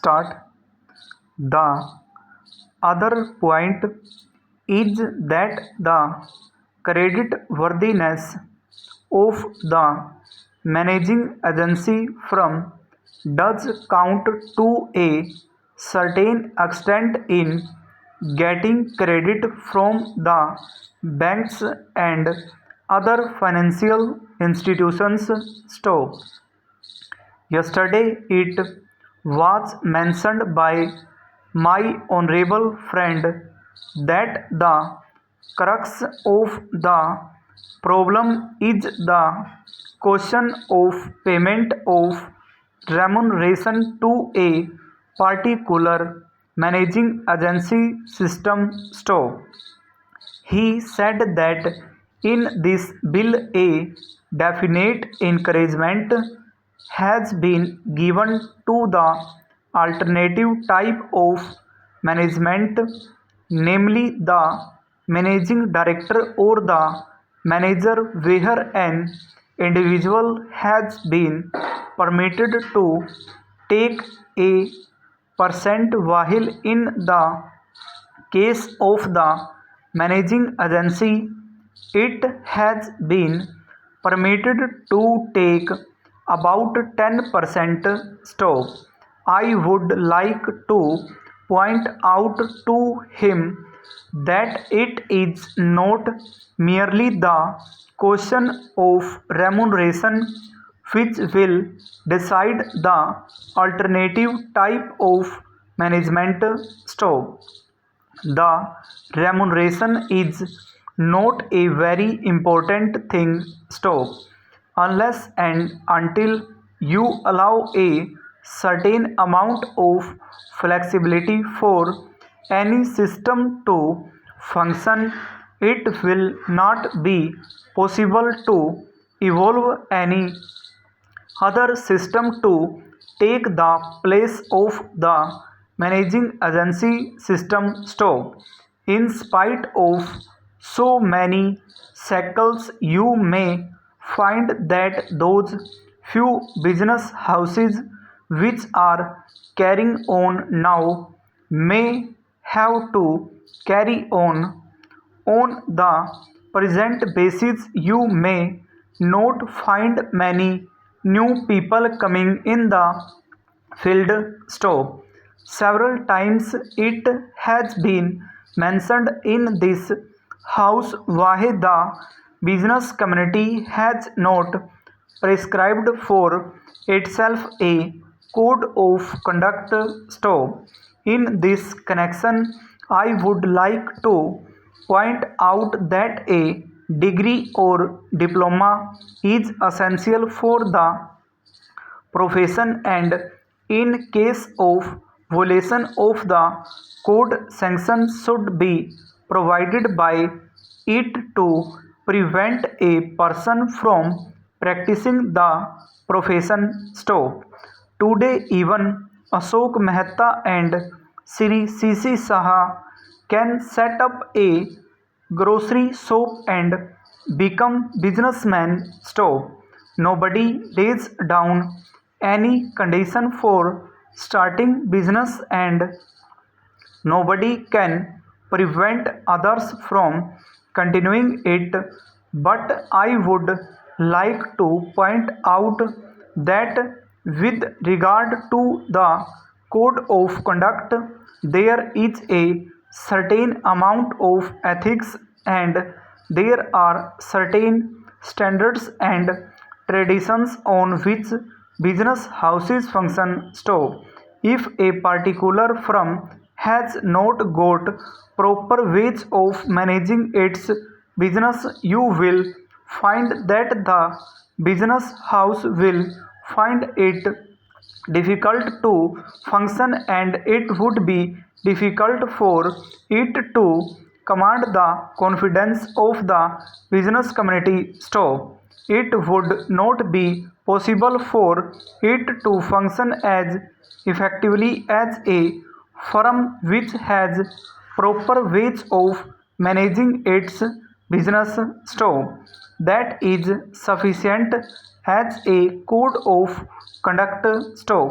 start. The other point is that the credit worthiness of the managing agency firm does count to a certain extent in getting credit from the banks and other financial institutions. Stop. Yesterday it was mentioned by my honorable friend that the crux of the problem is the question of payment of remuneration to a particular managing agency system. Stop. He said that in this bill a definite encouragement has been given to the alternative type of management, namely the managing director or the manager, where an individual has been permitted to take a percent, while in the case of the managing agency, it has been permitted to take about 10%. Stop. I would like to point out to him that it is not merely the question of remuneration which will decide the alternative type of management. Stop. The remuneration is not a very important thing. Stop. Unless and until you allow a certain amount of flexibility for any system to function, it will not be possible to evolve any other system to take the place of the managing agency system. Stop. In spite of so many shackles, you may find that those few business houses which are carrying on now may have to carry on the present basis. You may not find many new people coming in the field. Stop. Several times it has been mentioned in this house why the business community has not prescribed for itself a code of conduct. Stop. In this connection, I would like to point out that a degree or diploma is essential for the profession, and in case of violation of the code, sanctions should be provided by it to prevent a person from practicing the profession. Stop. Today even Ashok Mehta and Sri C.C. Saha can set up a grocery shop and become businessmen. Stop. Nobody lays down any condition for starting business, and nobody can prevent others from continuing it. But I would like to point out that with regard to the code of conduct, there is a certain amount of ethics, and there are certain standards and traditions on which business houses function. Stop. If a particular firm has not got proper ways of managing its business, you will find that the business house will find it difficult to function, and it would be difficult for it to command the confidence of the business community. Stop. It would not be possible for it to function as effectively as a firm which has proper ways of managing its business. Stop. That is sufficient as a code of conduct. Stop.